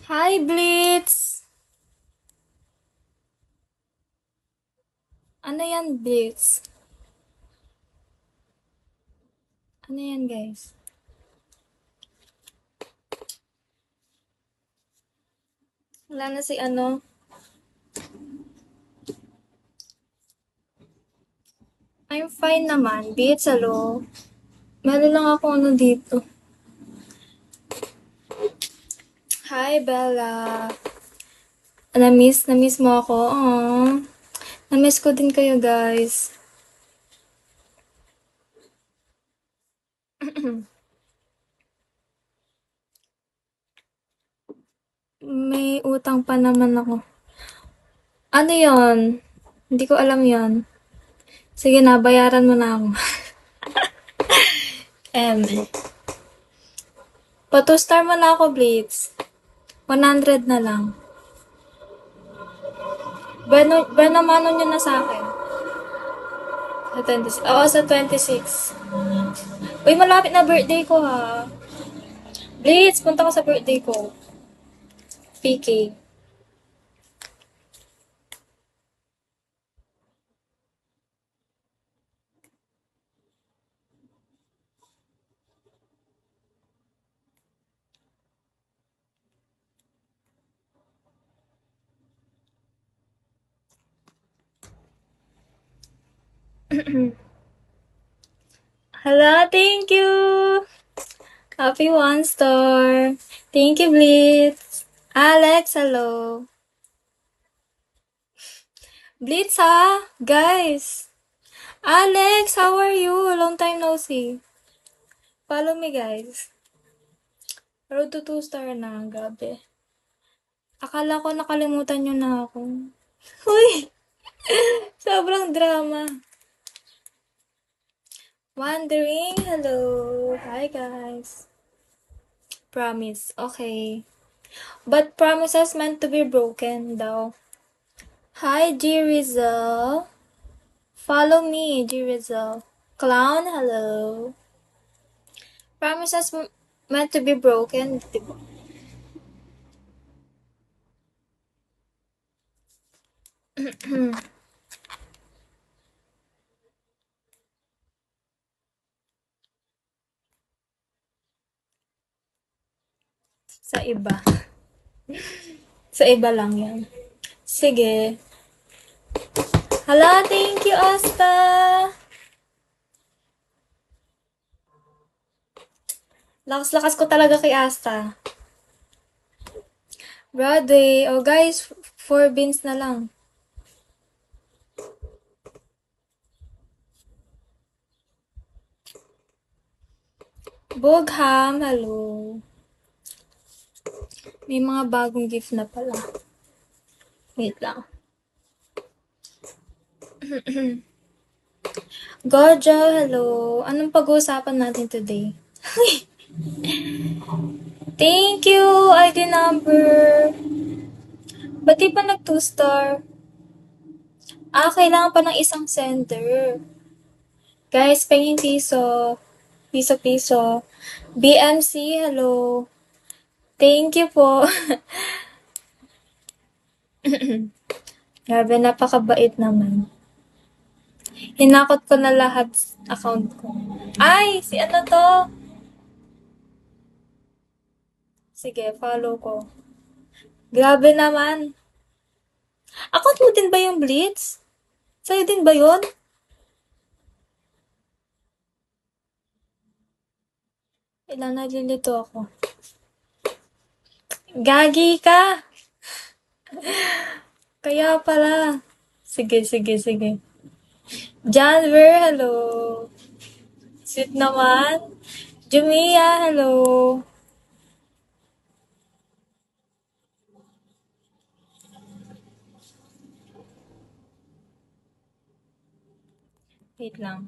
Hi, Blitz! Ano yan, Blitz? Ano yan, guys? Wala na si ano. I'm fine naman. Blitz, hello. Meron lang ako ano dito. Hi, Bella. Na-miss mo ako. Aww. Na-miss ko din kayo, guys. May utang pa naman ako. Ano yon? Hindi ko alam yon. Sige na, bayaran mo na ako. Pa-2 star mo na ako, Blitz. 100 na lang. Benamano nyo na sa akin. Sa 26. Oo, sa 26. Uy, malapit na birthday ko ha. Blitz, punta ko sa birthday ko. PK. Hala, thank you! Happy 1 star. Thank you, Blitz. Alex, hello. Blitz ha? Guys. Alex, how are you? Long time no see. Follow me, guys. Road to 2 star na. Gabi. Akala ko nakalimutan nyo na ako. Uy! Sobrang drama. Wondering, hello. Hi, guys. Promise. Okay. But promises meant to be broken daw. Hi, G Rizal. Follow me, G Rizal. Clown, hello. Promises meant to be broken, diba? Sa iba. Sa iba lang yan. Sige. Hala, thank you, Asta. Lakas-lakas ko talaga kay Asta. Broadway. Oh, guys, 4 beans na lang. Bogham, hello. May mga bagong gift na pala. Wait lang. Gojo, hello. Anong pag-uusapan natin today? Thank you, ID number. Ba't di pa nag 2 star? Kailangan pa ng isang sender. Guys, penging piso. Piso-piso. BMC, hello. Thank you po. Grabe, napakabait naman. Hinakot ko na lahat account ko. Ay, si ano to? Sige, follow ko. Grabe naman. Account mo din ba yung Blitz? Sa'yo din ba yun? Ilan nalilito ako. Gagi ka! Kaya pala. Sige. Janver, hello. Sweet naman. Jumia, hello. Wait lang.